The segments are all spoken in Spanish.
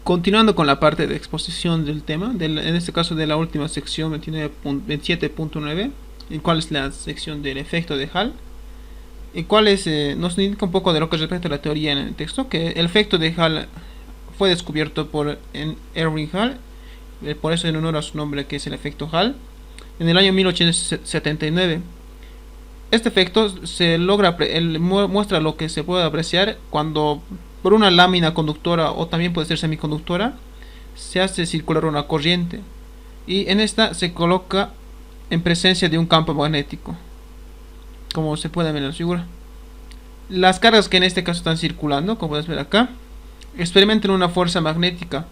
Continuando con la parte de exposición del tema, en este caso de la última sección 27.9, en cuál es la sección del efecto de Hall, y cuál es, nos indica un poco de lo que respecta a la teoría en el texto, que el efecto de Hall fue descubierto por Erwin Hall, por eso en honor a su nombre, que es el efecto Hall, en el año 1879. Este efecto se logra, muestra lo que se puede apreciar cuando por una lámina conductora o también puede ser semiconductora se hace circular una corriente, y en esta se coloca en presencia de un campo magnético, como se puede ver en la figura. Las cargas que en este caso están circulando, como puedes ver acá, experimentan una fuerza magnética.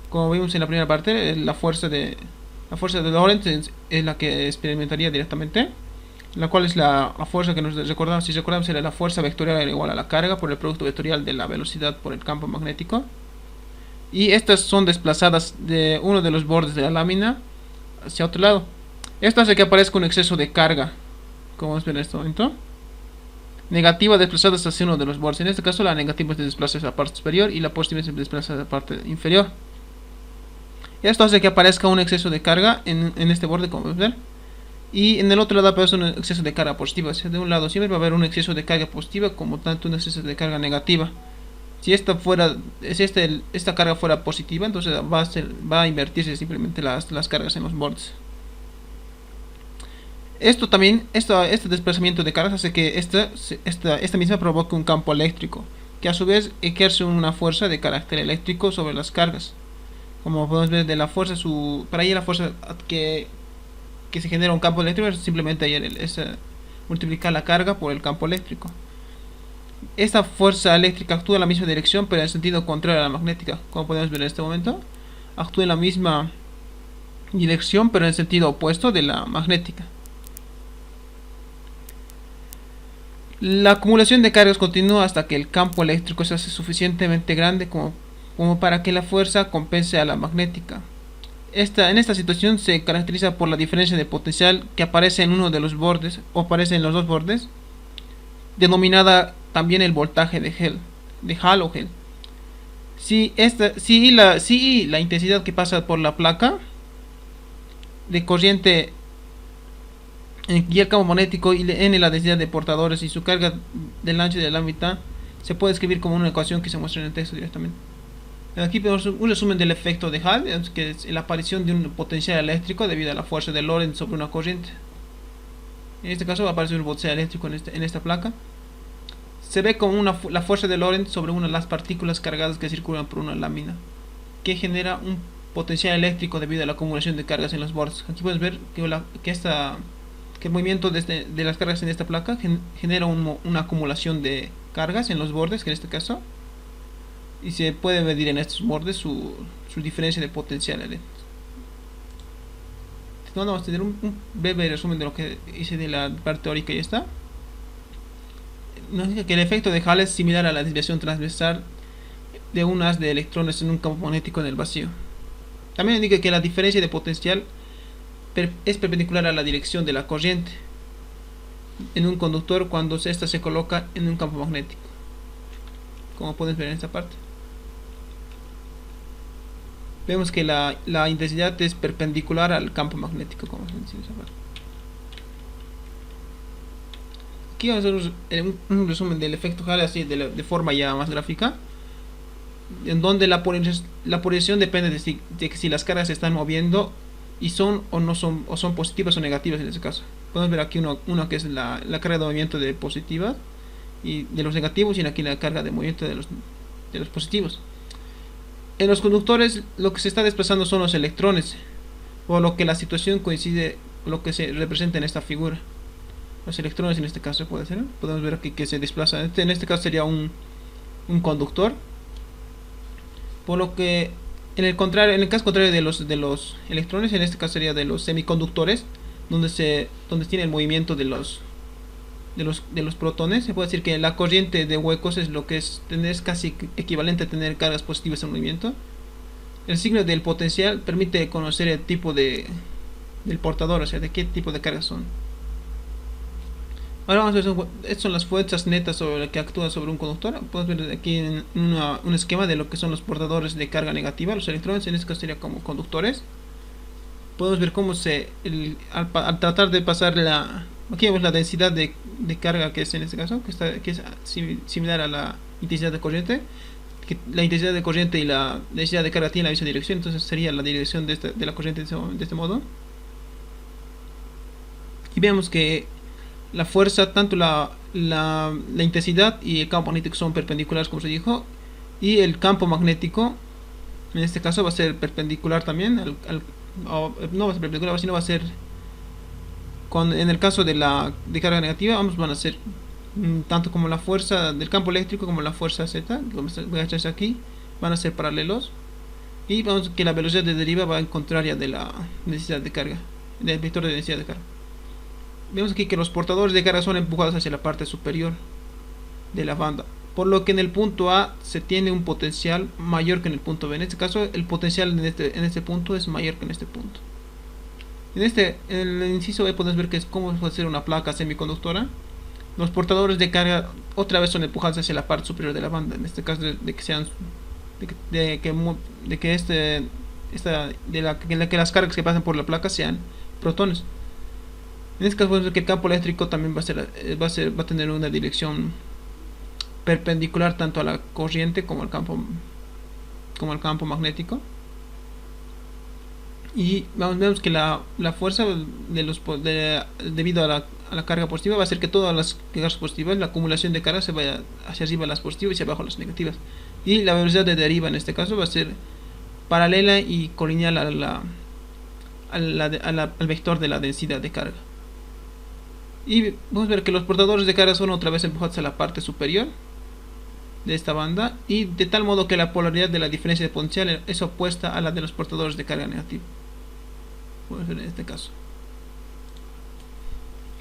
Como vimos en la primera parte, la fuerza de Lorentz es la que experimentaría directamente, la cual es la fuerza que nos recordamos, si recordamos, era la fuerza vectorial igual a la carga por el producto vectorial de la velocidad por el campo magnético. Y estas son desplazadas de uno de los bordes de la lámina hacia otro lado. Esto hace que aparezca un exceso de carga, como vamos a ver en este momento, negativa desplazadas hacia uno de los bordes. En este caso la negativa se desplaza hacia la parte superior y la positiva se desplaza hacia la parte inferior. Esto hace que aparezca un exceso de carga en este borde, como podemos ver, y en el otro lado aparece un exceso de carga positiva. O sea, de un lado siempre va a haber un exceso de carga positiva como tanto un exceso de carga negativa. Si esta carga fuera positiva, entonces va a invertirse simplemente las cargas en los bordes. Esto también, este desplazamiento de cargas hace que esta misma provoque un campo eléctrico, que a su vez ejerce una fuerza de carácter eléctrico sobre las cargas. Como podemos ver, de la fuerza, para ella la fuerza que se genera un campo eléctrico es simplemente multiplicar la carga por el campo eléctrico. Esta fuerza eléctrica actúa en la misma dirección, pero en sentido contrario a la magnética. Como podemos ver en este momento, actúa en la misma dirección, pero en sentido opuesto de la magnética. La acumulación de cargas continúa hasta que el campo eléctrico se hace suficientemente grande como para que la fuerza compense a la magnética. En esta situación se caracteriza por la diferencia de potencial que aparece en uno de los bordes o aparece en los dos bordes, denominada también el voltaje de Hall o Hell. Si la intensidad que pasa por la placa de corriente y el campo magnético y n la densidad de portadores y su carga del ancho de la mitad se puede escribir como una ecuación que se muestra en el texto directamente. Aquí vemos un resumen del efecto de Hall, que es la aparición de un potencial eléctrico debido a la fuerza de Lorentz sobre una corriente. En este caso va a aparecer un potencial eléctrico en esta placa. Se ve como la fuerza de Lorentz sobre una de las partículas cargadas que circulan por una lámina, que genera un potencial eléctrico debido a la acumulación de cargas en los bordes. Aquí puedes ver que el movimiento de las cargas en esta placa genera una acumulación de cargas en los bordes, que en este caso, y se puede medir en estos bordes su diferencia de potencial eléctrico. Vamos a tener un breve resumen de lo que hice de la parte teórica y está. Nos dice que el efecto de Hall es similar a la desviación transversal de un haz de electrones en un campo magnético en el vacío. También indica que la diferencia de potencial es perpendicular a la dirección de la corriente en un conductor cuando ésta se coloca en un campo magnético, como pueden ver en esta parte. Vemos que la intensidad es perpendicular al campo magnético, como se dice en esa parte. Aquí vamos a hacer un resumen del efecto Hall así de forma ya más gráfica, en donde la polarización depende de si las cargas se están moviendo y son positivas o negativas en este caso. Podemos ver aquí uno que es la carga de movimiento de positivas y de los negativos, y aquí la carga de movimiento de los positivos. En los conductores lo que se está desplazando son los electrones, por lo que la situación coincide con lo que se representa en esta figura. Los electrones en este caso puede ser, podemos ver aquí que se desplaza. En este caso sería un conductor, por lo que en el caso contrario de los electrones, en este caso sería de los semiconductores, donde tiene el movimiento de los protones. Se puede decir que la corriente de huecos es casi equivalente a tener cargas positivas en movimiento. El signo del potencial permite conocer el tipo del portador, o sea, de qué tipo de cargas son. Ahora vamos a ver, estas son las fuerzas netas sobre las que actúan sobre un conductor. Podemos ver aquí en un esquema de lo que son los portadores de carga negativa, los electrones, en este caso sería como conductores. Podemos ver cómo al tratar de pasar aquí vemos la densidad de carga que es en este caso, que es similar a la intensidad de corriente. Que la intensidad de corriente y la densidad de carga tienen la misma dirección, entonces sería la dirección de la corriente de este modo. Y vemos que la fuerza, tanto la intensidad y el campo magnético son perpendiculares, como se dijo, y el campo magnético en este caso va a ser perpendicular también no va a ser perpendicular, sino va a ser en el caso de carga negativa, ambos van a ser tanto como la fuerza del campo eléctrico como la fuerza Z, como voy a echarse aquí, van a ser paralelos, y vamos que la velocidad de deriva va en contraria de la densidad de carga, del vector de densidad de carga. Vemos aquí que los portadores de carga son empujados hacia la parte superior de la banda, por lo que en el punto A se tiene un potencial mayor que en el punto B. En este caso el potencial en este punto es mayor que en este punto. En el inciso B podemos ver que es como puede ser una placa semiconductora. Los portadores de carga otra vez son empujados hacia la parte superior de la banda, en este caso que las cargas que pasan por la placa sean protones. En este caso podemos ver que el campo eléctrico también va a tener una dirección perpendicular tanto a la corriente como al campo magnético. Y vemos que la fuerza debido a la carga positiva va a hacer que todas las cargas positivas, la acumulación de carga, se vaya hacia arriba las positivas y hacia abajo las negativas. Y la velocidad de deriva en este caso va a ser paralela y colineal al vector de la densidad de carga. Y vamos a ver que los portadores de carga son otra vez empujados a la parte superior de esta banda, y de tal modo que la polaridad de la diferencia de potencial es opuesta a la de los portadores de carga negativa. Podemos ver en este caso.